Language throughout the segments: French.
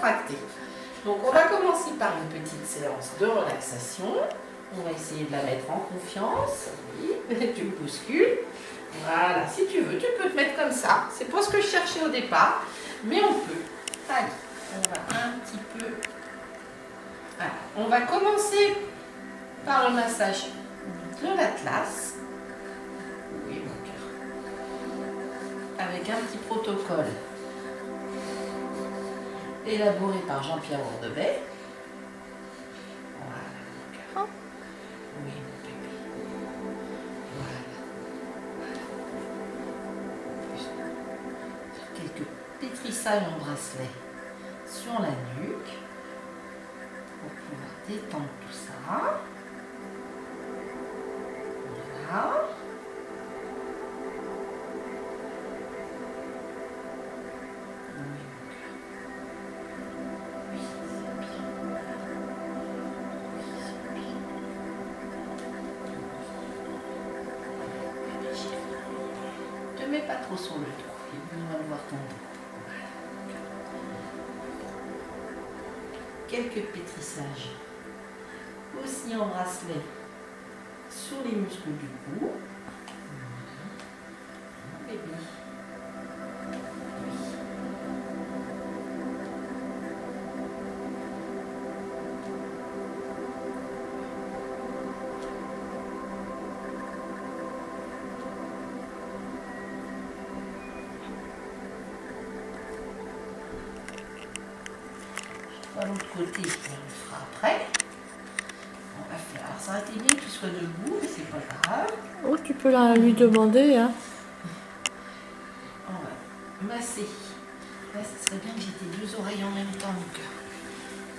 décontracté. Donc on va commencer par une petite séance de relaxation. On va essayer de la mettre en confiance. Oui, tu me bouscules. Voilà, si tu veux, tu peux te mettre comme ça. C'est pas ce que je cherchais au départ, mais on peut. Allez, on va un petit peu... Voilà. On va commencer par le massage de l'atlas. Oui, mon cœur. Avec un petit protocole élaboré par Jean-Pierre Ordebet. Voilà, mon cœur. Oui, mon bébé. Voilà. Quelques pétrissages en bracelet sur la nuque pour pouvoir détendre tout ça. Voilà. Ne mets pas trop sur le dos, il va voir ton dos. Voilà. Quelques pétrissages aussi en bracelet sur les muscles du cou. Bébé. L'autre côté, on le fera après. On va faire. Alors ça aurait été bien que tu sois debout, mais c'est pas grave. Oh, tu peux lui demander, hein. On va masser. Là, ce serait bien que j'ai tes deux oreilles en même temps, mon cœur.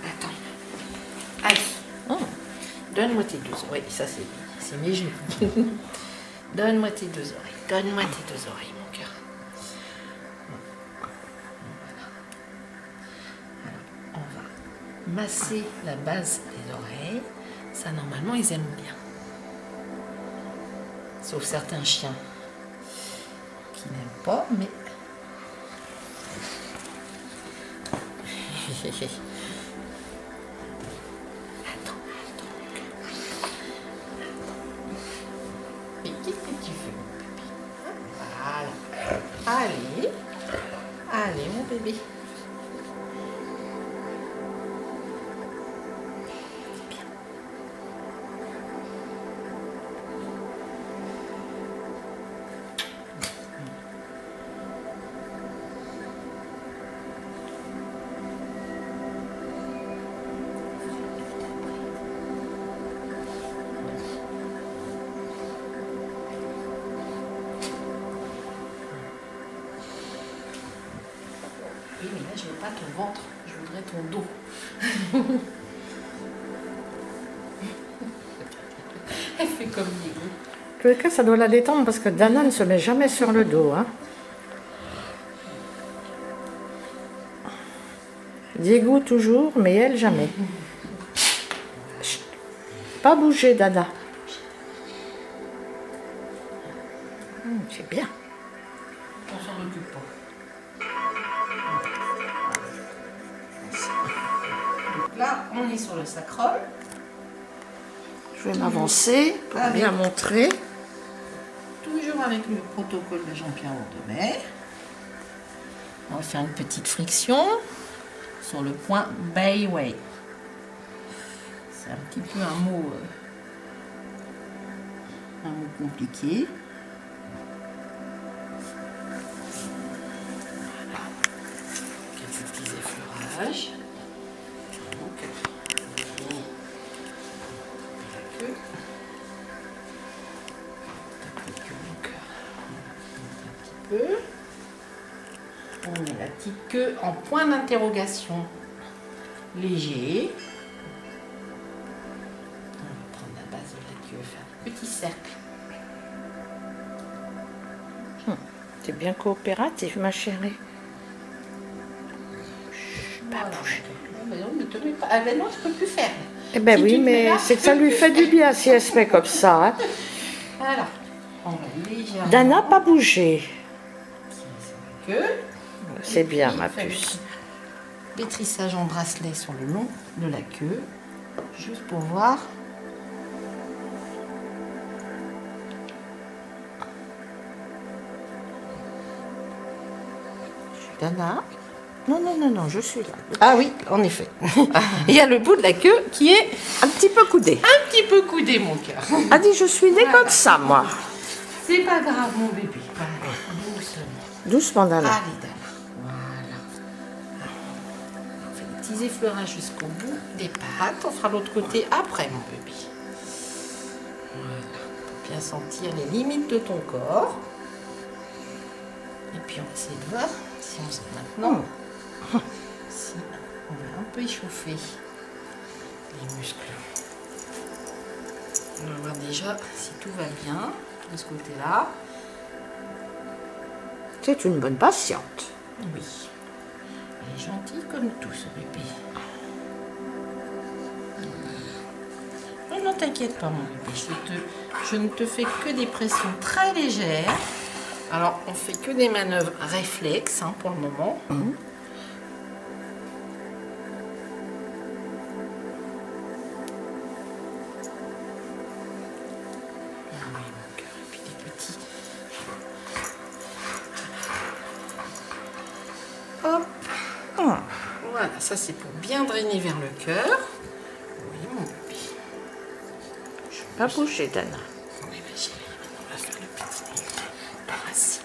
Attends. Allez. Oh. Donne-moi tes deux oreilles. Ça, c'est mes genoux. Donne-moi tes deux oreilles. Donne-moi tes deux oreilles, mon cœur. Masser la base des oreilles, ça normalement ils aiment bien. Sauf certains chiens qui n'aiment pas, mais... Attends. Mais qu'est-ce que tu fais, mon bébé? Voilà. Allez, mon bébé. Oui, mais là, je veux pas ton ventre, je voudrais ton dos. Elle fait comme Diego. En tous les cas, ça doit la détendre parce que Dana ne se met jamais sur le dos, hein. Diego toujours, mais elle jamais. Chut. Pas bouger, Dada. C'est bien. On s'en occupe pas. Donc là, on est sur le sacrum. Je vais m'avancer pour bien montrer. Toujours avec le protocole de Jean-Pierre Ordebet. On va faire une petite friction sur le point Bayway. C'est un petit peu un mot compliqué. Voilà. Quelques petits effleurages. Donc, la queue. On met la petite queue en point d'interrogation léger. On va prendre la base de la queue, faire un petit cercle. C'est bien coopératif, ma chérie. Pas bouger. Non, ne te mets pas. Ah ben non, je peux plus faire. Eh ben Si oui, tu te mets mais là, c'est que ça lui fait du bien si elle se met comme ça, hein. Voilà. On va légèrement. Dana, pas bouger. Que C'est bien, ma puce. pétrissage en bracelet sur le long de la queue, juste pour voir. Dana? Non, non, non, non, je suis là. Ah oui, en effet. Il y a le bout de la queue qui est Un petit peu coudé. un petit peu coudé, mon cœur. Ah, dis, je suis née Voilà. comme ça, moi. C'est pas grave, mon bébé. Voilà, doucement. Doucement, Dana. Allez, Dana. Voilà. On fait des petits effleurages jusqu'au bout des pattes. On fera l'autre côté après, mon bébé. Voilà. Pour bien sentir les limites de ton corps. Et puis, on va essayer de voir si on sent maintenant. Si on va un peu échauffer les muscles. On va voir déjà si tout va bien de ce côté-là. C'est une bonne patiente. Oui. Elle est gentille comme tout, ce bébé. Non, non, t'inquiète pas, mon bébé. Je ne te fais que des pressions très légères. Alors, on fait que des manœuvres réflexes pour le moment. Ah oui, mon cœur. Et puis des petits. Hop. Voilà, ça c'est pour bien drainer vers le cœur. Oui, mon bébé. Pas bouger, Dana. Oui, ma chérie, maintenant on va faire le petit thoracique.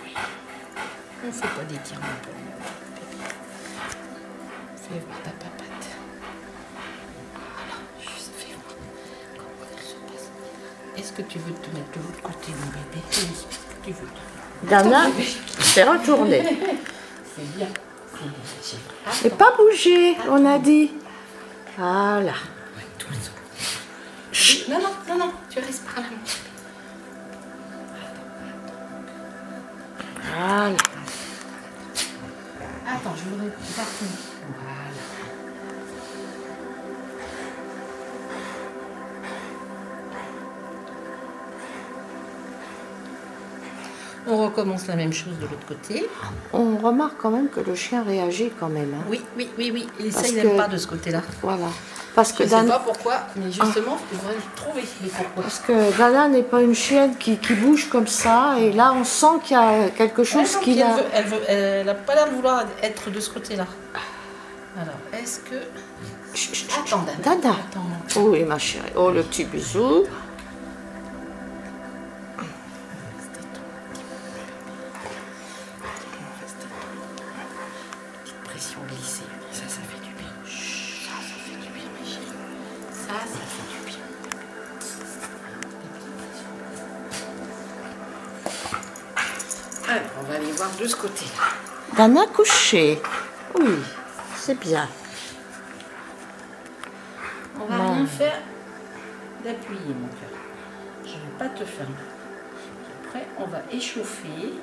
Oui. On ne fait pas d'étirement pour le moment, bébé. Fais voir ta papate. Voilà, juste fais voir comment elle se passe. Est-ce que tu veux te mettre de l'autre côté, mon bébé? Oui, est-ce que tu veux? Dana, c'est retourné. C'est bien. C'est bien, ma chérie. Et pas bouger, on a dit. Voilà. Ouais, tout le temps. Non, non, non, non, tu restes par là, mon bébé. Voilà. Attends, je voudrais voir tout. Voilà. On recommence la même chose de l'autre côté. On remarque quand même que le chien réagit quand même. Hein. Oui, oui, oui, oui. Et ça, Parce il n'aime que- pas de ce côté-là. Voilà. Parce Je que ne sais Dana, pas pourquoi, mais justement, je devrais trouver les pourquoi. parce que Dana n'est pas une chienne qui bouge comme ça. Et là, on sent qu'il y a quelque chose qui elle l'a... elle n'a pas l'air de vouloir être de ce côté-là. Alors, est-ce que... Chut, chut, chut. Attends, Dana. Dana. Attends, mon cœur. Oui, ma chérie. Oh, le petit bisou. Petite pression glissée. Ça fait du bien. Chut, ça fait du bien, ma chérie. Ça fait du bien. Alors, on va aller voir de ce côté-là. Dana couché. Oui, c'est bien. On va Non. rien faire d'appuyer, mon cœur. Je ne vais pas te faire mal. Après, on va échauffer.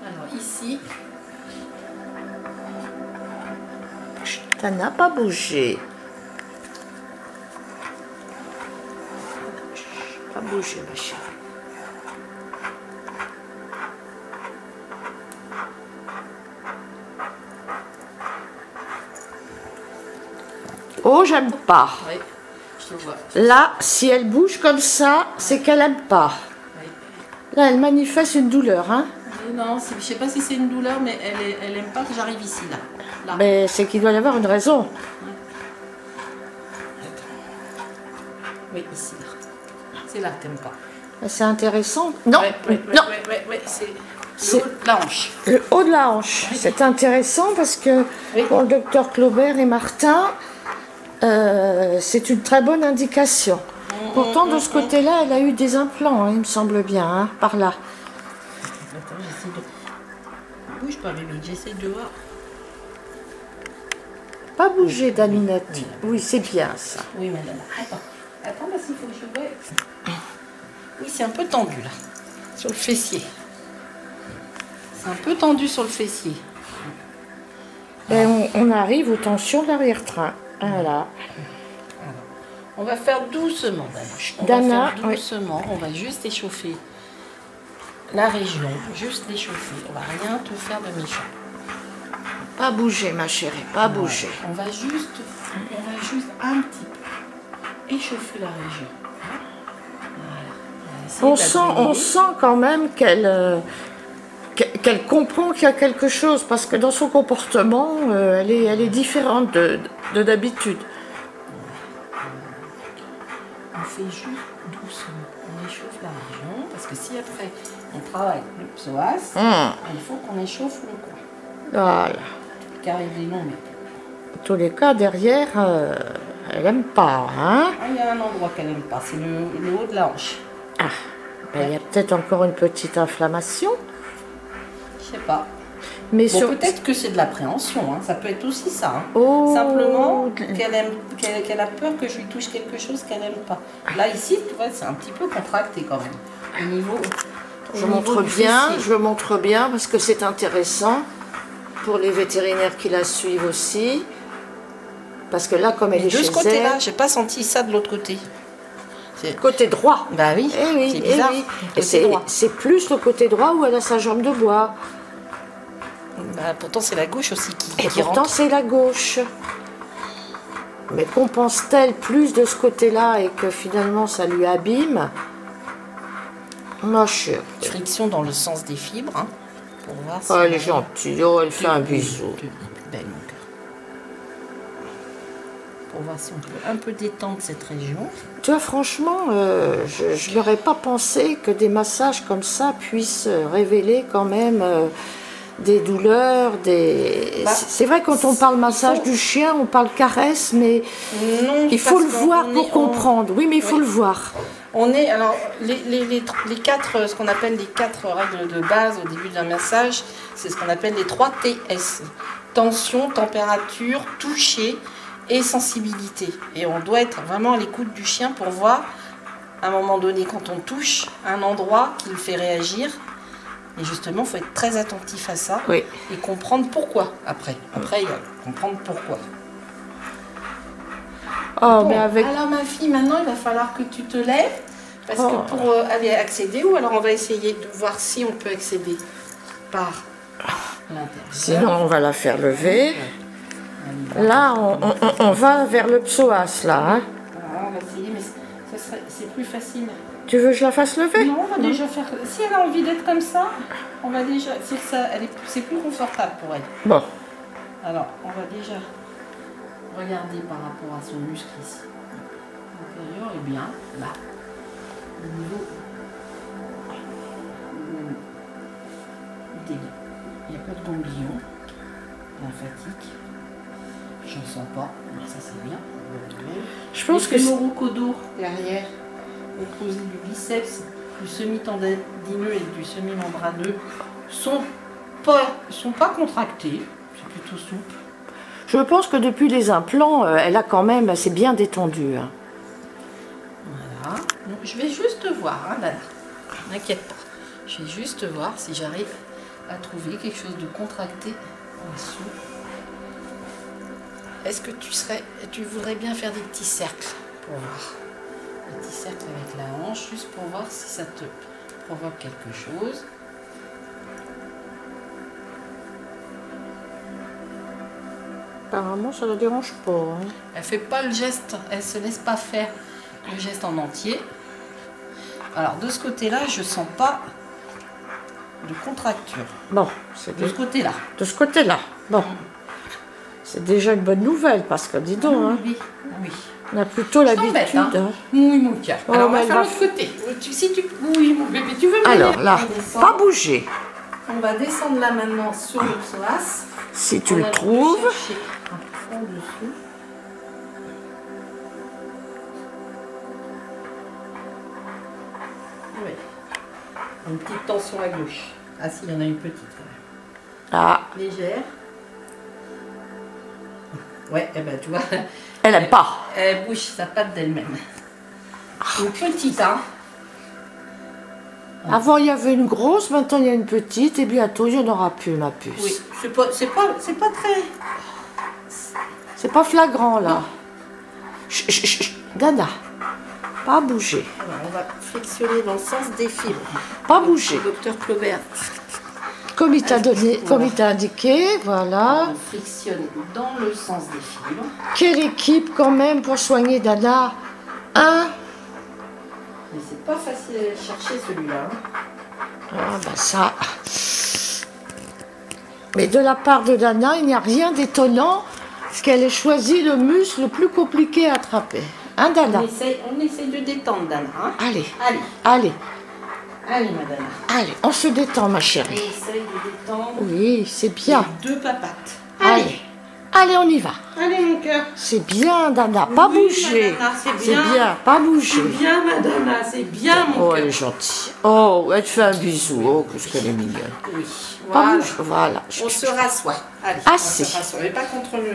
Alors ici, Dana, pas bouger. Pas bouger, ma chérie. Oh, j'aime pas. oui, je te vois. Là, si elle bouge comme ça, c'est qu'elle aime pas. Oui. Là, elle manifeste une douleur, hein. Non, je ne sais pas si c'est une douleur, mais elle aime pas que j'arrive ici, là. Là. Mais c'est qu'il doit y avoir une raison. Oui, ici, là. C'est là que t'aimes pas. C'est intéressant. Non, non, c'est C'est- le haut de la hanche. le haut de la hanche. C'est intéressant parce que Oui. pour le docteur Claubert et Martin, c'est une très bonne indication. Pourtant, de ce côté-là, elle a eu des implants, hein, il me semble bien, hein, par là. Attends, j'essaie de... Bouge pas, bébé, j'essaie de voir. Pas bouger, Daninette. Oui, c'est bien ça. Oui, madame. Attends, parce qu'il faut que je vois. Oui, c'est un peu tendu, là. Sur le fessier. C'est un peu tendu sur le fessier. Et on arrive aux tensions de l'arrière-train. Voilà. On va faire doucement, Dana. On Dana, va faire doucement. On va juste échauffer la région. Juste l'échauffer. On va rien te faire de méchant. Pas bouger, ma chérie, pas bouger. On va juste un petit peu échauffer la région. Voilà. On sent quand même qu'elle comprend qu'il y a quelque chose, parce que dans son comportement, elle est différente de d'habitude. On fait juste doucement, on échauffe la région, parce que si après on travaille le psoas, il faut qu'on échauffe le coin. Voilà. Car il est long, mais... En tous les cas, derrière, elle aime pas, hein? Ah, il y a un endroit qu'elle n'aime pas, c'est le haut de la hanche. Ah, ben, il y a peut-être encore une petite inflammation. Je sais pas. Mais Bon, peut-être que c'est de l'appréhension, hein. Ça peut être aussi ça. Hein. Oh. Simplement qu'elle a peur que je lui touche quelque chose qu'elle n'aime pas. Là, ici, tu vois, c'est un petit peu contracté quand même. Au niveau, je montre bien parce que c'est intéressant pour les vétérinaires qui la suivent aussi. Parce que là, comme elle est chez elle... De ce côté-là, j'ai pas senti ça de l'autre côté. Côté droit. Bah oui, c'est bizarre. Et c'est plus le côté droit où elle a sa jambe de bois. Bah, pourtant, c'est la gauche aussi qui pourtant, rentre. c'est la gauche. Mais compense-t-elle plus de ce côté-là et que finalement, ça lui abîme? Ma chérie. Friction dans le sens des fibres. Hein, pour voir si elle est gentille. Oh, elle fait un bisou. Belle, mon cœur. Pour voir si on peut un peu détendre cette région. Tu vois, franchement, je n'aurais pas pensé que des massages comme ça puissent révéler quand même des douleurs, c'est vrai, quand on parle massage du chien, on parle caresse, mais non, il faut le voir pour comprendre. Oui, mais il faut le voir. On est, alors, les quatre, ce qu'on appelle les 4 règles de base au début d'un massage, c'est ce qu'on appelle les 3 TS. Tension, température, toucher et sensibilité. Et on doit être vraiment à l'écoute du chien pour voir, à un moment donné, quand on touche un endroit qui le fait réagir. Et justement, il faut être très attentif à ça et comprendre pourquoi après. Après, il y a comprendre pourquoi. Oh, bon, mais avec... Alors ma fille, maintenant, il va falloir que tu te lèves. Parce que pour aller accéder, ou alors on va essayer de voir si on peut accéder par l'intérieur. Sinon, on va la faire lever. Là, on va vers le psoas, là. Hein. On va essayer, mais c'est plus facile. Tu veux que je la fasse lever? Non, on va déjà faire... Si elle a envie d'être comme ça, on va déjà... C'est plus confortable pour elle. Bon. Alors, on va déjà regarder par rapport à son muscle ici. L'intérieur est bien, là. Au niveau des... Il n'y a pas de ganglion lymphatique. J'en sens pas. Ça, c'est bien. Je pense que... Le fémorocodo derrière, opposé du biceps, du semi-tendineux et du semi-membraneux, sont pas contractés. C'est plutôt souple. Je pense que depuis les implants, elle a quand même assez bien détendu. Hein. Voilà. Donc, je vais juste voir, hein, Dana. N'inquiète pas. Je vais juste voir si j'arrive à trouver quelque chose de contracté en dessous. Est-ce que tu voudrais bien faire des petits cercles pour voir? Des petits cercles avec la hanche, juste pour voir si ça te provoque quelque chose. Apparemment, ça ne la dérange pas. Hein. Elle fait pas le geste, elle se laisse pas faire le geste en entier. Alors de ce côté-là, je sens pas de contracture. Bon, c'est de ce côté-là. De ce côté-là. Bon. C'est déjà une bonne nouvelle parce que dis donc, hein, oui. on a plutôt l'habitude. Hein. Oui, mon cœur. Alors, on va faire l'autre côté. Oui, mon bébé, tu veux me Alors là, pas bouger. On va descendre là maintenant sur le psoas. Si tu le trouves. En dessous. Oui. Une petite tension à gauche. Ah si, il y en a une petite quand même. Ah. Légère. Ouais, eh ben tu vois. Elle aime pas. Elle bouge sa patte d'elle-même. Une petite, hein. Avant il y avait une grosse, maintenant il y a une petite et bientôt il n'y en aura plus, ma puce. Oui, c'est pas très... C'est pas flagrant là. Chut, chut, chut. Dana, pas bouger. Alors, on va flexionner dans le sens des fibres. Pas bouger. Docteur Claubert Comme il t'a donné, comme il t'a indiqué, voilà. On frictionne dans le sens des fibres. Quelle équipe quand même pour soigner Dana, hein? Mais c'est pas facile à aller chercher celui-là. Ah ben ça. Mais de la part de Dana, il n'y a rien d'étonnant qu'elle ait choisi le muscle le plus compliqué à attraper. Hein, Dana? On essaye de détendre, Dana. Hein? Allez, Allez, allez, allez, madame. allez, on se détend, ma On chérie. essaye de détendre Oui, c'est bien. les deux papates. Allez, allez, on y va. Allez, mon cœur. C'est bien, Dana, pas Oui, bouger. Madana, c'est C'est bien. bien, pas bouger. C'est bien, madame, c'est bien, mon Oh, elle cœur. est gentille. Oh, elle te fait un bisou. Oh, qu'est-ce qu'elle est mignonne. Oui, Pas voilà. bouger, voilà. On se rassoit. Allez, Assez. on se rassoit. Mais pas contre le...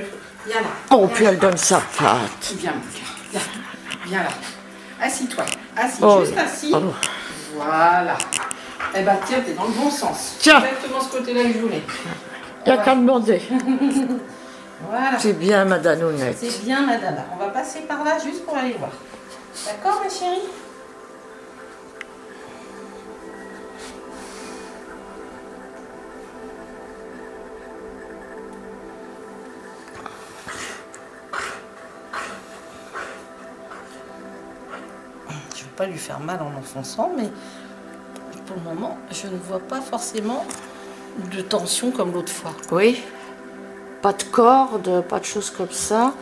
Viens là. Oh, Viens puis là. elle donne sa patte. Viens, mon cœur. Viens. Viens là. Assis-toi. Assis, Oh, juste assis. oh. Voilà. Eh ben, tiens, t'es dans le bon sens. Tiens. Exactement ce côté-là que je voulais. Il n'y a qu'à demander. Voilà. C'est bien, madame Honnête. C'est bien, madame. On va passer par là juste pour aller voir. D'accord, ma chérie? Je ne veux pas lui faire mal en enfonçant, mais pour le moment, je ne vois pas forcément de tension comme l'autre fois. Oui. Pas de corde, pas de choses comme ça.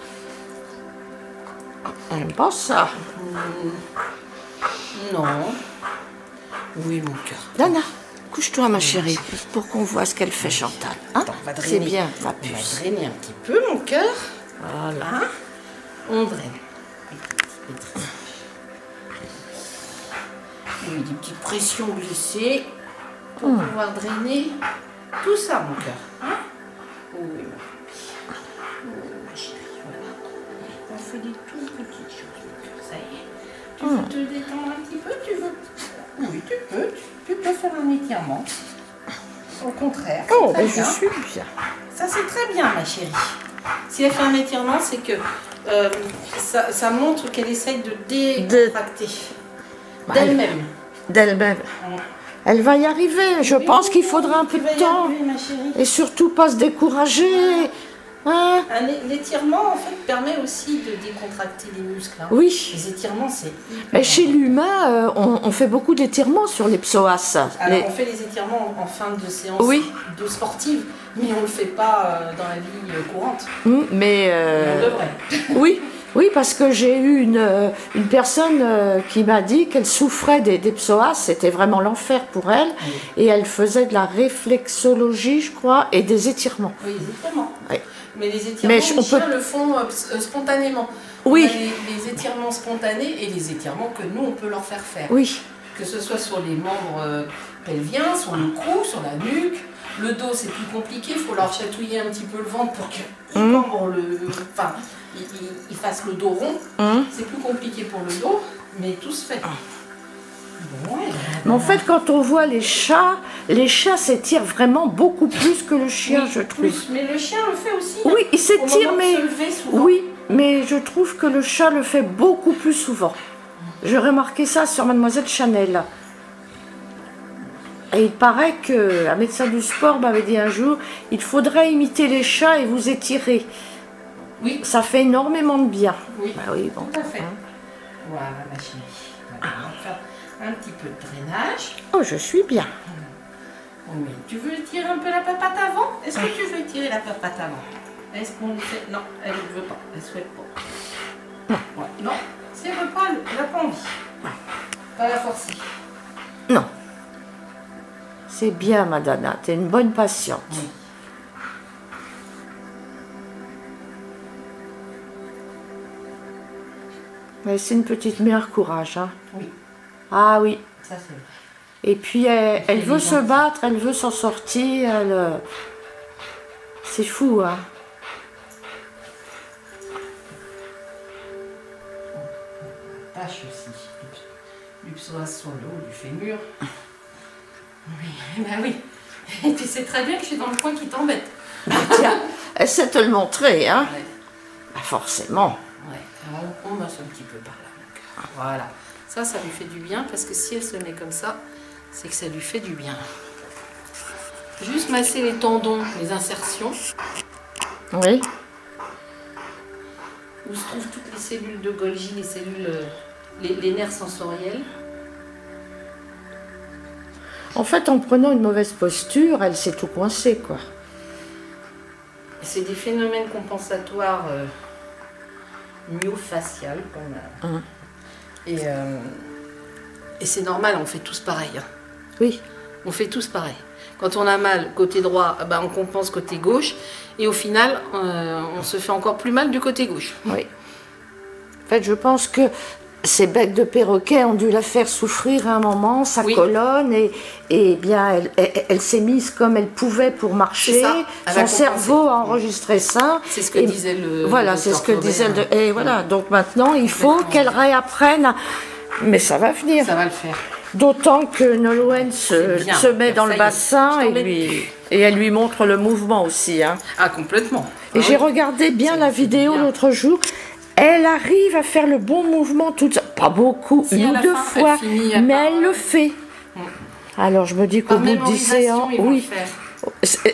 Elle n'aime pas ça. Non. Oui, mon cœur. Dana, couche-toi, ma chérie, pour qu'on voit ce qu'elle fait, Chantal. Hein? Attends, on va C'est drainer. bien, ma On va puce. drainer un petit peu, mon cœur. Voilà. Hein? On draine. Oui, des petites pressions glissées pour pouvoir drainer tout ça, mon cœur. Hein? Oui, ma chérie, voilà. On fait des toutes petites choses, mon cœur. Ça y est. Tu veux te détendre un petit peu? Tu veux? Oui, tu peux. Tu peux faire un étirement. Au contraire. c'est Oh, très mais je bien. suis bien. Ça, c'est très bien, ma chérie. Si elle fait un étirement, c'est que ça montre qu'elle essaye de décontracter d'elle-même. D'elle-même. Elle va y arriver. Je pense qu'il faudra un peu Tu vas de y temps. arriver, ma chérie. Et surtout, pas se décourager. Hein? L'étirement, en fait, permet aussi de décontracter les muscles. Hein. Oui. Les étirements, c'est... Mais chez l'humain, on fait beaucoup d'étirements sur les psoas. Alors, on fait les étirements en fin de séance Oui. de sportive, mais on ne le fait pas dans la vie courante. Mais On devrait. oui, oui, parce que j'ai eu une personne qui m'a dit qu'elle souffrait des psoas, c'était vraiment l'enfer pour elle, et elle faisait de la réflexologie, je crois, et des étirements. Oui, les étirements. Oui. Mais les étirements, Mais les on chiens peut- le font spontanément. Oui. On a les étirements spontanés et les étirements que nous, on peut leur faire faire. Oui, Que ce soit sur les membres pelviens, sur le cou, sur la nuque. Le dos, c'est plus compliqué, il faut leur chatouiller un petit peu le ventre pour qu'ils ils fassent le dos rond. C'est plus compliqué pour le dos, mais tout se fait. Bon, mais en fait, quand on voit les chats s'étirent vraiment beaucoup plus que le chien, oui, je trouve. plus. Mais le chien le fait aussi. Oui, il Au s'étire, moment de mais... se lever, souvent. Oui, mais je trouve que le chat le fait beaucoup plus souvent. J'ai remarqué ça sur Mademoiselle Chanel. Et il paraît qu'un médecin du sport m'avait dit un jour, il faudrait imiter les chats et vous étirer. Oui. Ça fait énormément de bien. Oui. Bah oui, bon. Tout à fait. Voilà, ma chérie. Voilà, on va faire un petit peu de drainage. Oh, je suis bien. Oui. Tu veux étirer un peu la papate avant? Est-ce que tu veux étirer la papate avant? Est-ce qu'on le fait? Non, elle ne veut pas. Elle ne souhaite pas. Ouais. Non, si elle ne veut pas, elle n'a pas envie. Pas la forcer. Non. C'est bien, Madana. T'es une bonne patiente. Oui. Mais c'est une petite mère courage. Hein. Oui, Ah oui. ça c'est vrai. Et puis elle veut se gentille. battre, elle veut s'en sortir. C'est fou, hein. Tâche aussi. Du psoas sur le haut du fémur. Oui, bah oui. Et tu sais très bien que je suis dans le coin qui t'embête. Tiens, elle sait te le montrer, hein. Ouais. Bah, forcément. Ouais, alors on masse un petit peu par là, mon cœur. Voilà. Ça lui fait du bien parce que si elle se met comme ça, c'est que ça lui fait du bien. juste masser les tendons, les insertions, Oui. où se trouvent toutes les cellules de Golgi, les cellules, les nerfs sensoriels. En fait, en prenant une mauvaise posture, elle s'est tout coincée, quoi. C'est des phénomènes compensatoires myofaciales qu'on a. Et c'est normal, on fait tous pareil. Hein. Oui. On fait tous pareil. Quand on a mal côté droit, ben on compense côté gauche. Et au final, on se fait encore plus mal du côté gauche. Oui. En fait, je pense que ces becs de perroquet ont dû la faire souffrir à un moment, sa colonne, et bien elle s'est mise comme elle pouvait pour marcher. Son cerveau a enregistré ça. C'est ce que disait le. Voilà, c'est ce que disait le. Et voilà, donc maintenant il faut qu'elle réapprenne. Mais ça va venir. Ça va le faire. D'autant que Nolwenn se met dans le bassin et elle lui montre le mouvement aussi. Hein. Ah, complètement. Et j'ai regardé bien la vidéo l'autre jour. Elle arrive à faire le bon mouvement, pas beaucoup, une ou deux fois, mais elle le fait. Alors je me dis qu'au bout de 10 séances,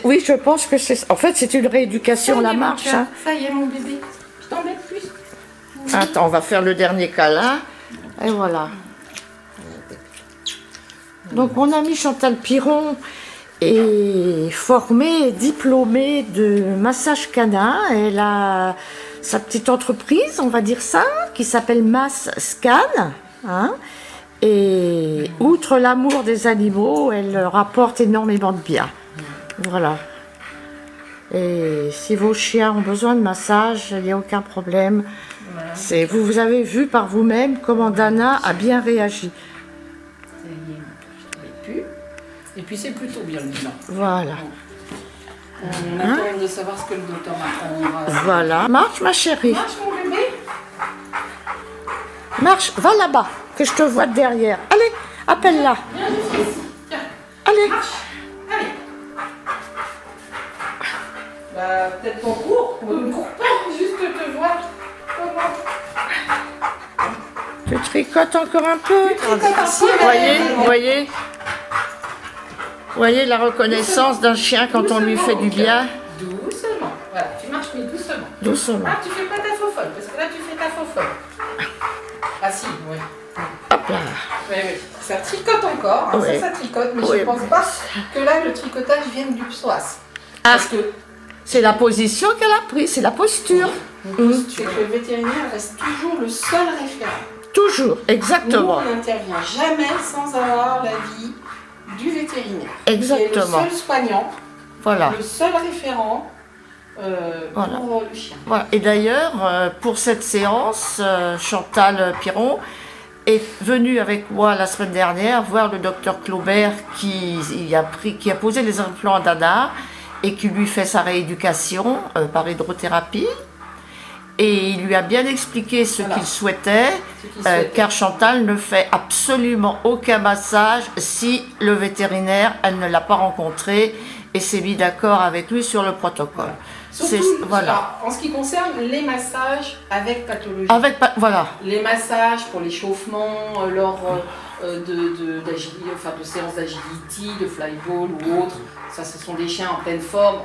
oui, je pense que c'est. En fait, c'est une rééducation, la marche. Hein. Ça y est, mon bébé. Je t'embête plus. Attends, on va faire le dernier câlin. Et voilà. Donc mon amie Chantal Piron est formée, diplômée de massage canin. Elle a sa petite entreprise, on va dire ça, qui s'appelle Mass Scan. Hein, et outre l'amour des animaux, elle rapporte énormément de bien. Voilà. Et si vos chiens ont besoin de massage, il n'y a aucun problème. Voilà. Vous avez vu par vous-même comment Dana a bien réagi. Et puis c'est plutôt bien le bilan. Voilà. On attend de savoir ce que le docteur Martin. Voilà. Marche, ma chérie. Marche, mon bébé. Marche, va là-bas, que je te vois derrière. Allez, appelle-la. Viens, je suis ici. Tiens. Allez. Marche. Allez. Bah, peut-être qu'on court. On ne court pas, juste te voir. Comment? Tu tricotes encore un peu. Voyez la reconnaissance d'un chien quand on lui fait du bien. Doucement. Voilà, tu marches mais doucement. Doucement. Ah, tu fais pas ta faux folle, parce que là tu fais ta faux folle. Ah si, oui. Hop là. Oui, oui. Ça tricote encore, hein, ça tricote, mais je ne pense pas que là le tricotage vienne du psoas. Parce que c'est la position qu'elle a prise, c'est la posture. C'est que le vétérinaire reste toujours le seul référent. Toujours, exactement. Nous, on n'intervient jamais sans avoir l'avis du vétérinaire. Exactement. Qui est le seul soignant, voilà. Le seul référent pour le chien. Voilà. Et d'ailleurs, pour cette séance, Chantal Piron est venue avec moi la semaine dernière voir le docteur Claubert qui a posé les implants à Dana et qui lui fait sa rééducation par hydrothérapie. Et il lui a bien expliqué ce qu'il souhaitait, car Chantal ne fait absolument aucun massage si le vétérinaire, elle ne l'a pas rencontré et s'est mis d'accord avec lui sur le protocole. Surtout, en ce qui concerne les massages avec pathologie. Voilà. Les massages pour l'échauffement, lors de séances d'agility, de flyball ou autre. Ça, ce sont des chiens en pleine forme.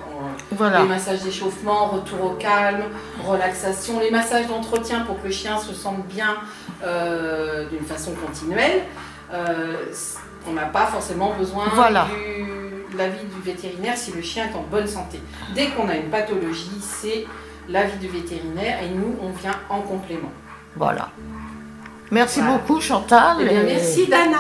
Voilà. Les massages d'échauffement, retour au calme, relaxation, les massages d'entretien pour que le chien se sente bien d'une façon continuelle. On n'a pas forcément besoin de l'avis du vétérinaire si le chien est en bonne santé. Dès qu'on a une pathologie, c'est l'avis du vétérinaire et nous, on vient en complément. Voilà. Merci beaucoup Chantal. Eh bien, merci Dana,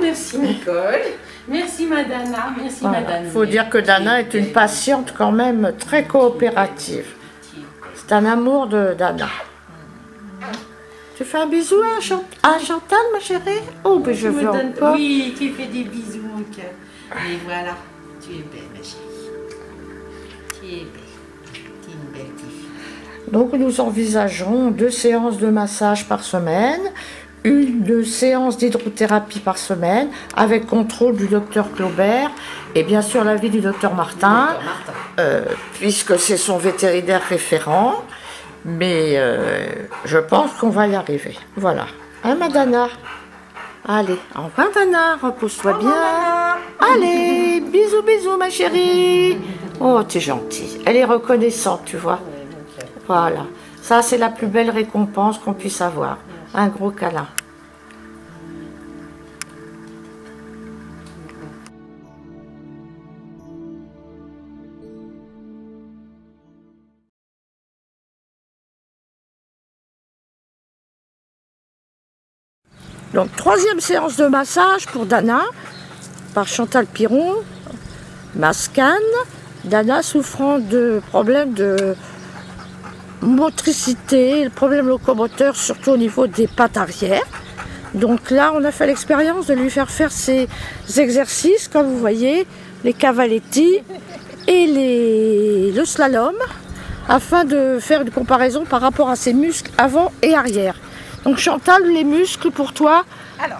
merci Nicole, merci Madana, merci Madame. Il faut dire que Dana est une patiente quand même très coopérative. C'est un amour de Dana. Tu fais un bisou à Chantal, ma chérie? Oh, mais je veux encore. Oui, tu fais des bisous, mon cœur. Et voilà, tu es belle, ma chérie. Tu es belle. Tu es une belle fille. Donc, nous envisagerons 2 séances de massage par semaine, une séance d'hydrothérapie par semaine, avec contrôle du docteur Claubert et bien sûr l'avis du docteur Martin, puisque c'est son vétérinaire référent. Mais je pense qu'on va y arriver. Voilà. Hein, Madana? Allez, au revoir, Dana. Repose-toi bien. Allez, bisous, bisous, ma chérie. Oh, t'es gentille. Elle est reconnaissante, tu vois. Voilà. Ça, c'est la plus belle récompense qu'on puisse avoir. Un gros câlin. Donc, troisième séance de massage pour Dana, par Chantal Piron, Mascan. Dana souffrant de problèmes de motricité, le problème locomoteur, surtout au niveau des pattes arrière. Donc là, on a fait l'expérience de lui faire ces exercices, comme vous voyez, les cavaletti et le slalom, afin de faire une comparaison par rapport à ses muscles avant et arrière. Donc Chantal, les muscles pour toi? Alors,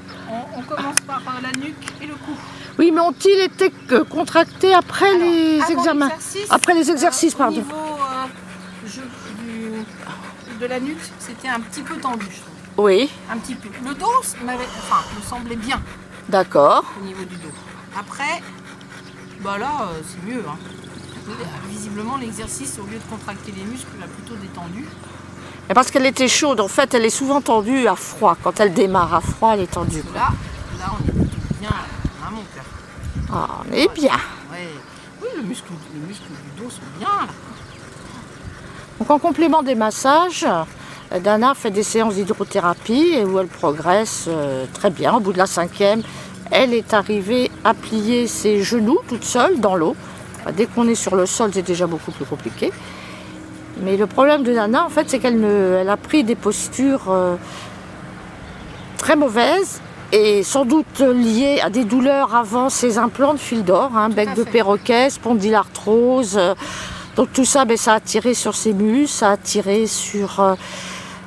on commence par la nuque et le cou. Oui, mais ont-ils été contractés après les examens? Après les exercices, pardon. Au niveau de la nuque, c'était un petit peu tendu, je trouve. Oui. Un petit peu. Le dos me semblait bien. D'accord. Au niveau du dos. Après, bah là, c'est mieux. Hein. Visiblement, l'exercice, au lieu de contracter les muscles, l'a plutôt détendu. Et parce qu'elle était chaude, en fait, elle est souvent tendue à froid. Quand elle démarre à froid, elle est tendue. Là, on est plutôt bien à mon cœur. Ah, on est bien. Ouais. Oui, les muscles du dos sont bien. Là. Donc en complément des massages, Dana fait des séances d'hydrothérapie où elle progresse très bien. Au bout de la 5e, elle est arrivée à plier ses genoux toute seule dans l'eau. Dès qu'on est sur le sol, c'est déjà beaucoup plus compliqué. Mais le problème de Dana, en fait, c'est qu'elle a pris des postures très mauvaises et sans doute liées à des douleurs avant ses implants de fil d'or, bec de perroquet, spondylarthrose. Donc tout ça, ça a tiré sur ses muscles, ça a tiré sur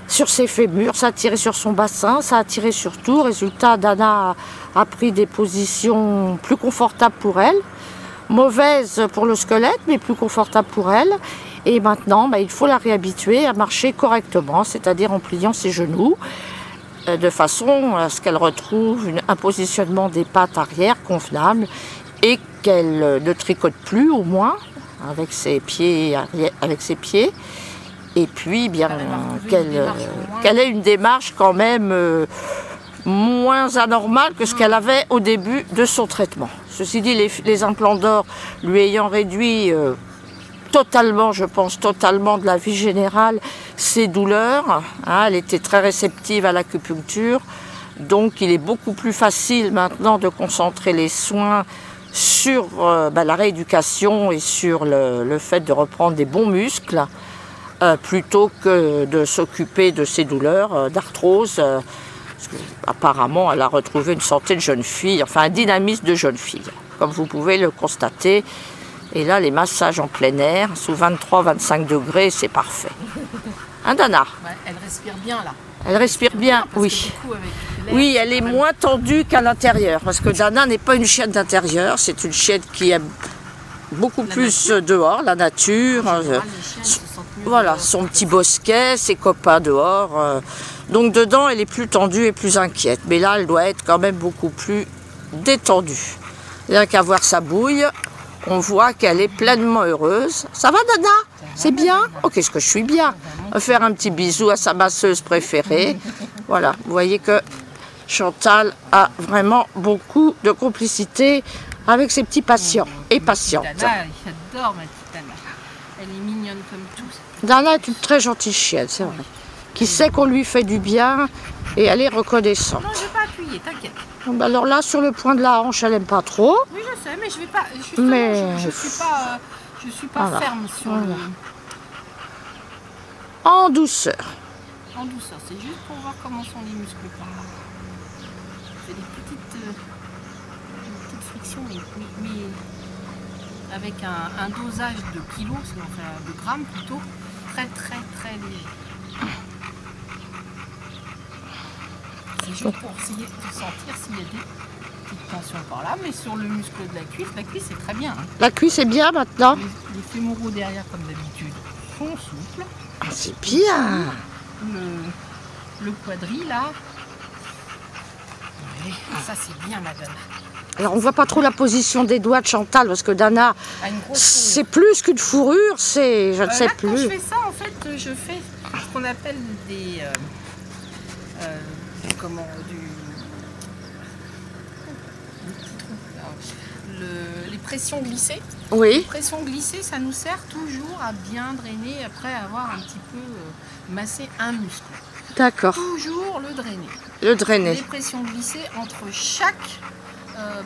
ses fémurs, ça a tiré sur son bassin, ça a tiré sur tout. Résultat, Dana a pris des positions plus confortables pour elle, mauvaises pour le squelette, mais plus confortables pour elle. Et maintenant, il faut la réhabituer à marcher correctement, c'est-à-dire en pliant ses genoux, de façon à ce qu'elle retrouve un positionnement des pattes arrière convenable et qu'elle ne tricote plus au moins avec ses pieds. Et puis bien qu'elle ait une démarche quand même moins anormale que ce qu'elle avait au début de son traitement. Ceci dit, les implants d'or lui ayant réduit totalement, je pense, totalement de la vie générale, ses douleurs. Elle était très réceptive à l'acupuncture. Donc il est beaucoup plus facile maintenant de concentrer les soins sur la rééducation et sur le fait de reprendre des bons muscles plutôt que de s'occuper de ses douleurs d'arthrose. Apparemment, elle a retrouvé une santé de jeune fille, enfin un dynamisme de jeune fille, comme vous pouvez le constater. Et là, les massages en plein air, sous 23-25 degrés, c'est parfait. Dana? Elle respire bien, là. Elle respire bien, oui. Oui, elle est moins tendue qu'à l'intérieur, parce que Dana n'est pas une chienne d'intérieur, c'est une chienne qui aime beaucoup plus dehors, la nature. Voilà, son petit bosquet, ses copains dehors. Donc dedans, elle est plus tendue et plus inquiète. Mais là, elle doit être quand même beaucoup plus détendue. Rien qu'à voir sa bouille, on voit qu'elle est pleinement heureuse. Ça va, Dana? C'est bien? Oh, qu'est-ce que je suis bien. On va faire un petit bisou à sa masseuse préférée. Voilà, vous voyez que Chantal a vraiment beaucoup de complicité avec ses petits patients et patientes. Dana, j'adore ma petite Dana. Elle est mignonne comme tout. Dana est une très gentille chienne, c'est vrai. Qui sait qu'on lui fait du bien et elle est reconnaissante. Non, je ne vais pas appuyer, t'inquiète. Alors là, sur le point de la hanche, elle n'aime pas trop. Oui, je sais, mais je vais pas. Je suis pas ferme sur le. En douceur. En douceur, c'est juste pour voir comment sont les muscles par là. C'est des petites frictions, mais avec un dosage de kilos, enfin de grammes plutôt, très léger. C'est juste pour essayer de sentir s'il y a des petites tensions par là, mais sur le muscle de la cuisse c'est très bien. Hein. La cuisse est bien maintenant? Les fémoraux derrière, comme d'habitude, sont souples. Ah, c'est bien. Le quadrille là, ouais, ça c'est bien, madame. Alors on voit pas trop la position des doigts de Chantal parce que Dana, c'est plus qu'une fourrure, c'est, je ne sais là, plus. Quand je fais ça, en fait, je fais ce qu'on appelle des les pressions glissées. Oui. Les pressions glissées, ça nous sert toujours à bien drainer après avoir un petit peu massé un muscle. D'accord. Toujours le drainer. Le drainer. Les pressions glissées entre chaque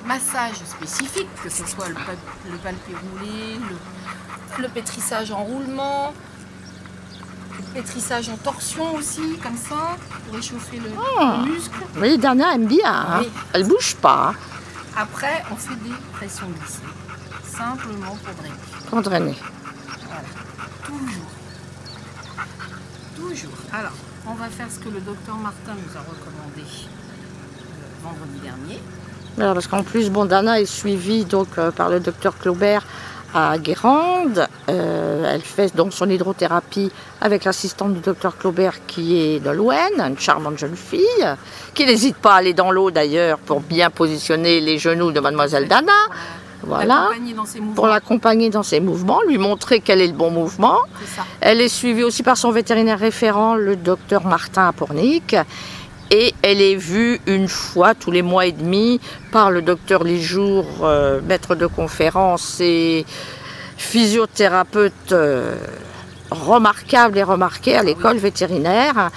massage spécifique, que ce soit le palpé roulé, le pétrissage en roulement, le pétrissage en torsion aussi, comme ça, pour réchauffer le muscle. Oui, Dana aime bien, hein. Oui. Elle bouge pas. Hein. Après, on fait des pressions glissées, simplement pour drainer. Pour drainer. Voilà, toujours. Toujours. Alors, on va faire ce que le docteur Martin nous a recommandé vendredi dernier. Alors, parce qu'en plus, bon, Dana est suivie donc, par le docteur Claubert à Guérande. Elle fait donc son hydrothérapie avec l'assistante du docteur Claubert qui est de Louen, une charmante jeune fille, qui n'hésite pas à aller dans l'eau d'ailleurs pour bien positionner les genoux de mademoiselle Dana. Voilà, pour l'accompagner dans ses mouvements, lui montrer quel est le bon mouvement. Elle est suivie aussi par son vétérinaire référent, le docteur Martin à Pornic. Et elle est vue une fois tous les mois et demi par le docteur Lijour, maître de conférence et physiothérapeute remarquable et remarqué à l'école vétérinaire.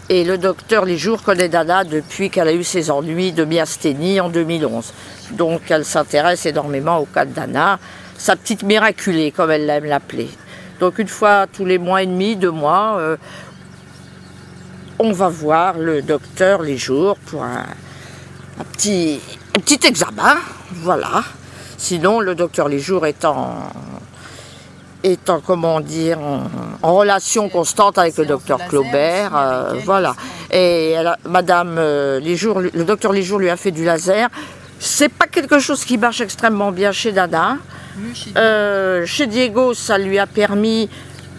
Et le docteur Lijour connaît Dana depuis qu'elle a eu ses ennuis de myasthénie en 2011. Donc elle s'intéresse énormément au cas de Dana, sa petite miraculée comme elle aime l'appeler. Donc une fois tous les mois et demi, 2 mois, on va voir le docteur Lijour pour un petit examen, voilà. Sinon, le docteur Lijour est en comment dire, en relation constante avec le docteur Claubert, voilà. Et Madame Lijour, le docteur Lijour lui a fait du laser. C'est pas quelque chose qui marche extrêmement bien chez Dana. Chez Diego, ça lui a permis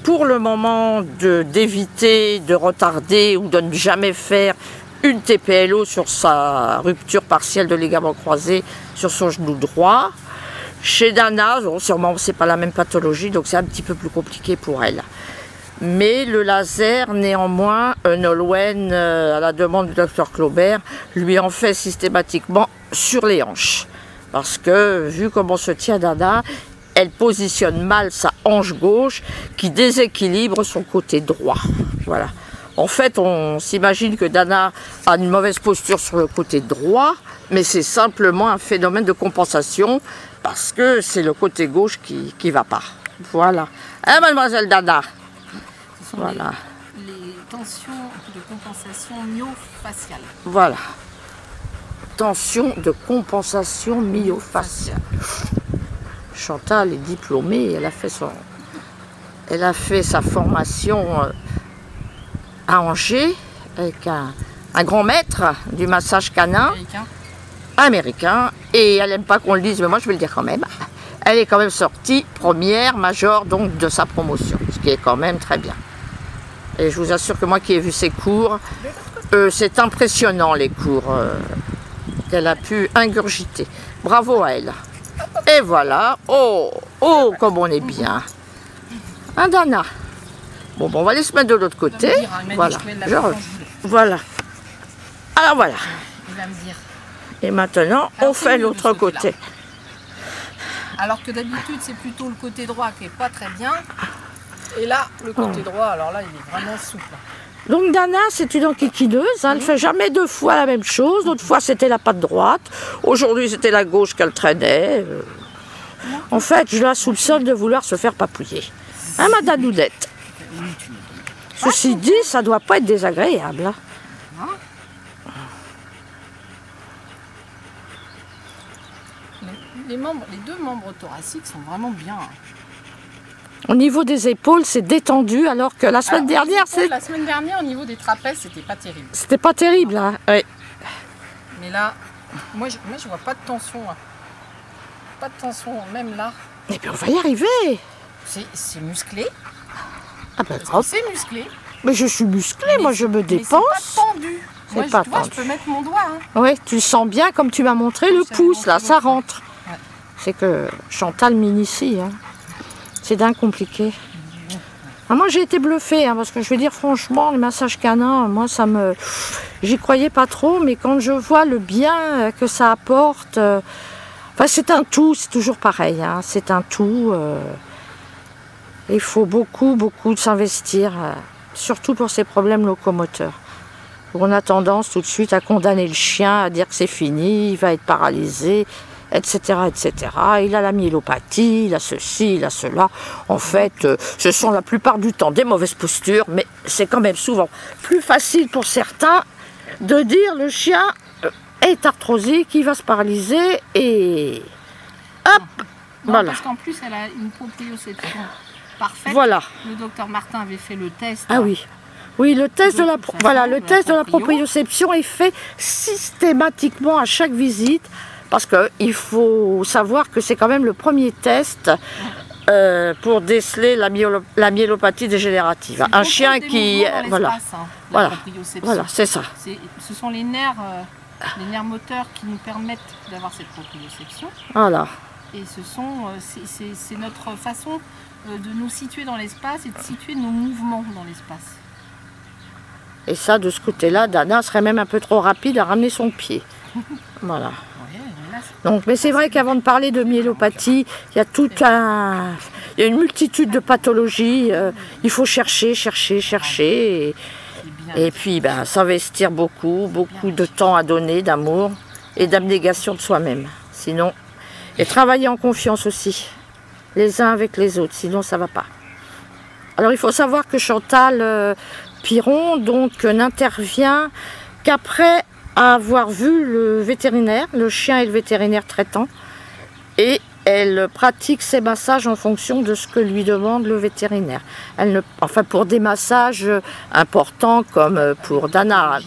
pour le moment d'éviter, de retarder ou de ne jamais faire une TPLO sur sa rupture partielle de ligament croisé sur son genou droit. Chez Dana, bon, sûrement c'est pas la même pathologie, donc c'est un petit peu plus compliqué pour elle. Mais le laser, néanmoins, Nolwenn, à la demande du docteur Claubert, lui en fait systématiquement sur les hanches. Parce que, vu comment se tient Dana, elle positionne mal sa hanche gauche qui déséquilibre son côté droit. Voilà. En fait, on s'imagine que Dana a une mauvaise posture sur le côté droit, mais c'est simplement un phénomène de compensation parce que c'est le côté gauche qui ne va pas. Voilà. Hein, mademoiselle Dana? Ce sont voilà. Les tensions de compensation myofaciale. Voilà. Tension de compensation myofaciale. Chantal est diplômée, elle a fait sa formation à Angers avec un grand maître du massage canin américain. Et elle n'aime pas qu'on le dise, mais moi je vais le dire quand même. Elle est quand même sortie première major donc de sa promotion, ce qui est quand même très bien. Et je vous assure que moi qui ai vu ses cours, c'est impressionnant les cours qu'elle a pu ingurgiter. Bravo à elle. Et voilà, oh, comme on est bien. Un Dana. Bon, on va aller se mettre de l'autre côté. Voilà. Voilà. Alors voilà. Il va me dire. Et maintenant, on fait l'autre côté. Alors que d'habitude, c'est plutôt le côté droit qui n'est pas très bien. Et là, le côté droit, alors là, il est vraiment souple. Donc Dana, c'est une enquiquineuse, hein, elle ne fait jamais 2 fois la même chose. L'autre fois, c'était la patte droite. Aujourd'hui, c'était la gauche qu'elle traînait. En fait, je la soupçonne de vouloir se faire papouiller. Hein, ma Danoudette? Ceci dit, ça ne doit pas être désagréable. Hein. Les 2 membres thoraciques sont vraiment bien. Au niveau des épaules, c'est détendu, alors que la semaine dernière, la semaine dernière, au niveau des trapèzes, c'était pas terrible. C'était pas terrible, hein. Oui. Mais là, moi je vois pas de tension. Hein. Pas de tension, même là. Et puis on va y arriver. C'est musclé. Ah ben, c'est musclé. Mais je suis musclée, moi je me dépense. C'est pas tendu. Moi, pas tu vois, tendu. je peux mettre mon doigt. Hein. Oui, tu le sens bien comme tu m'as montré le Ça pouce, là, rentre ça beaucoup. rentre. Ouais. C'est que Chantal m'initie. Hein. C'est dingue compliqué. Ah, moi j'ai été bluffée, hein, parce que je vais dire franchement, le massage canin, moi ça me... J'y croyais pas trop, mais quand je vois le bien que ça apporte... Enfin c'est un tout, c'est toujours pareil, hein, c'est un tout. Il faut beaucoup s'investir, surtout pour ces problèmes locomoteurs. On a tendance tout de suite à condamner le chien, à dire que c'est fini, il va être paralysé, etc., etc. Il a la myélopathie, il a ceci, il a cela. En fait, ce sont la plupart du temps des mauvaises postures, mais c'est quand même souvent plus facile pour certains de dire le chien est arthrosique, il va se paralyser et hop, Non, voilà. parce qu'en plus, elle a une proprioception parfaite. Voilà. Le docteur Martin avait fait le test. Ah oui. Oui, le test de la, Donc, voilà, de le la test de la proprio. proprioception est fait systématiquement à chaque visite parce qu'il faut savoir que c'est quand même le premier test pour déceler la myélopathie dégénérative. Un chien qui... Voilà, voilà, voilà, c'est ça. Ce sont les nerfs moteurs qui nous permettent d'avoir cette proprioception. Voilà. Et c'est notre façon de nous situer dans l'espace et de situer nos mouvements dans l'espace. Et ça, de ce côté-là, Dana serait même un peu trop rapide à ramener son pied. Voilà. Ouais, là, Donc, mais c'est vrai qu'avant de parler de myélopathie, il y a il y a une multitude de pathologies. Il faut chercher. Et puis, ben, s'investir beaucoup de temps à donner, d'amour et d'abnégation de soi-même. Sinon, et travailler en confiance aussi, les uns avec les autres, sinon ça ne va pas. Alors, il faut savoir que Chantal Piron donc n'intervient qu'après avoir vu le vétérinaire, le chien et le vétérinaire traitant, et elle pratique ses massages en fonction de ce que lui demande le vétérinaire. Enfin, pour des massages importants comme pour Dana.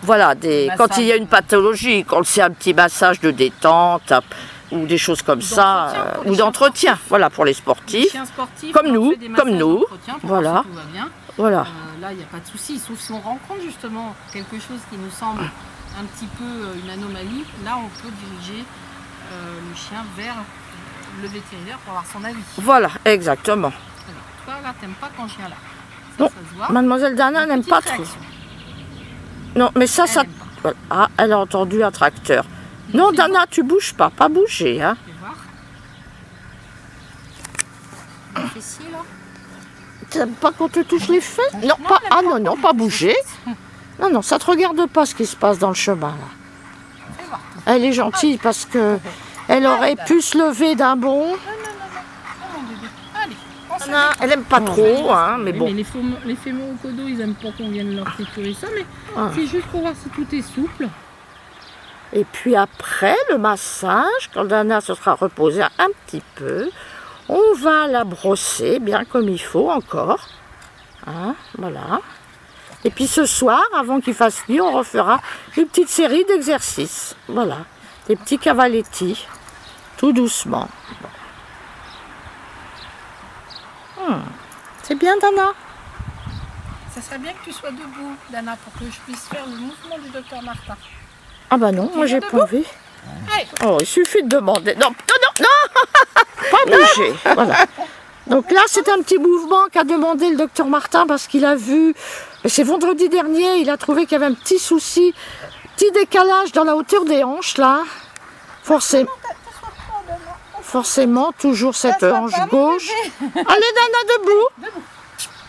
Voilà, quand il y a une pathologie, quand c'est un petit massage de détente ou des choses comme ça, ou d'entretien, voilà, pour les sportifs. Comme nous, voilà. Voilà. Là, il n'y a pas de souci, sauf si on rencontre justement quelque chose qui nous semble un petit peu une anomalie. Là, on peut diriger le chien vers le vétérinaire pour avoir son avis. Voilà, exactement. Alors, toi, là, t'aimes pas quand je viens là. Non, Ça se voit. Mademoiselle Dana n'aime pas trop. Réaction. Non, mais ça, Elle aime pas. Voilà. Ah, elle a entendu un tracteur. Non, Dana, tu bouges pas bouger, hein. Tu vas voir. Le fessier, là. T'aimes pas qu'on te touche les fesses? Non, pas. Ah non, pas bouger. Non, ça te regarde pas ce qui se passe dans le chemin là. Fais voir. Elle est gentille parce que elle aurait pu se lever d'un bond. Oh mon bébé. Allez, on se Non, elle aime pas trop, hein, mais Oui, bon. mais les fémurs au codo, ils aiment pas qu'on vienne leur sécuriser ça, mais Ah. c'est juste pour voir si tout est souple. Et puis après le massage, quand Dana se sera reposée un petit peu, on va la brosser bien comme il faut encore. Hein, voilà. Et puis ce soir, avant qu'il fasse nuit, on refera une petite série d'exercices. Voilà. Des petits cavaletti, tout doucement. C'est bien, Dana? Ça serait bien que tu sois debout, Dana, pour que je puisse faire le mouvement du docteur Martin. Ah bah non, moi j'ai pas envie. Allez, Oh, il suffit de demander. Non, pas bouger. Voilà. Donc là, c'est un petit mouvement qu'a demandé le docteur Martin parce qu'il a vu, c'est vendredi dernier, il a trouvé qu'il y avait un petit souci, petit décalage dans la hauteur des hanches là. Forcément, toujours cette hanche gauche. Allez, Dana, debout.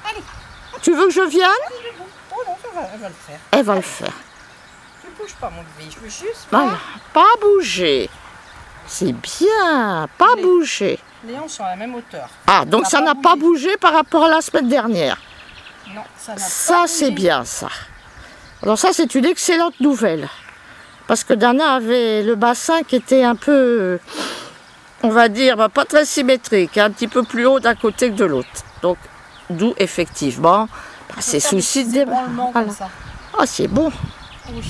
allez. Tu veux que je vienne? Oh non, elle va le faire. Elle va le faire. Tu bouges pas, mon bébé, je veux juste Voilà. Pas bouger. C'est bien, pas bouger. les hanches sont à la même hauteur. Ah, donc ça n'a pas bougé par rapport à la semaine dernière. Non, ça n'a pas Ça, bougé. c'est bien, ça. Alors ça, c'est une excellente nouvelle. Parce que Dana avait le bassin qui était un peu, on va dire, pas très symétrique, un petit peu plus haut d'un côté que de l'autre. Donc, d'où, effectivement, ces soucis de... Voilà. Voilà. Ah, c'est bon. Oui,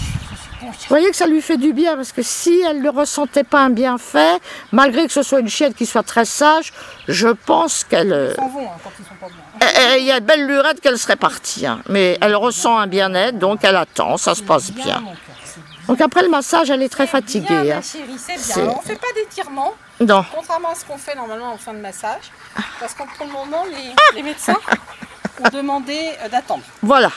Vous voyez que ça lui fait du bien, parce que si elle ne ressentait pas un bienfait, malgré que ce soit une chienne qui soit très sage, je pense qu'elle... Ils s'en vont quand ils sont pas bien. Il y a de belles lurettes qu'elle serait partie, hein. Mais elle ressent un bien-être, donc elle attend, ça se passe bien. Mon cœur, c'est bien. Donc après le massage, elle est très Bien, fatiguée. ma Hein. chérie, c'est C'est- bien. On ne fait pas d'étirement, Non. contrairement à ce qu'on fait normalement en fin de massage. Parce que pour le moment, les médecins ont demandé d'attendre. Voilà.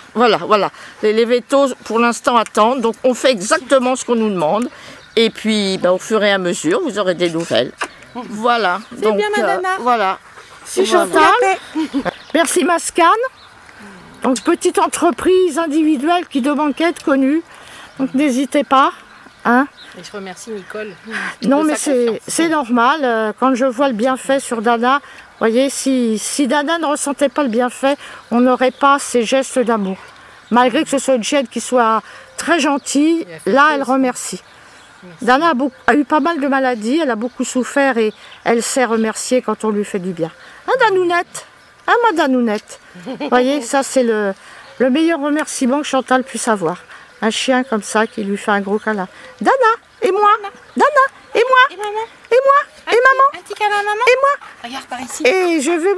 Les vétos, pour l'instant, attendent. Donc on fait exactement ce qu'on nous demande. Et puis, ben, au fur et à mesure, vous aurez des nouvelles. Voilà. C'est bien, Madame. Voilà. Si Voilà. Chantal. Merci Mascan. Donc petite entreprise individuelle qui demande qu'à être connue. Donc n'hésitez pas. Hein. Et je remercie Nicole. Non de mais sa confiance. c'est normal. Quand je vois le bienfait sur Dana, vous voyez, si Dana ne ressentait pas le bienfait, on n'aurait pas ces gestes d'amour. Malgré que ce soit une chienne qui soit très gentille, là elle remercie. Dana a eu pas mal de maladies, elle a beaucoup souffert et elle sait remercier quand on lui fait du bien. Hein, Danounette? Hein, ma Danounette? Vous voyez, ça c'est le meilleur remerciement que Chantal puisse avoir. Un chien comme ça qui lui fait un gros câlin. Dana, et moi? Dana, et moi? Et maman? Et moi? Et maman? Un petit câlin à maman? Et moi? Regarde par ici. Et je vais... Ouh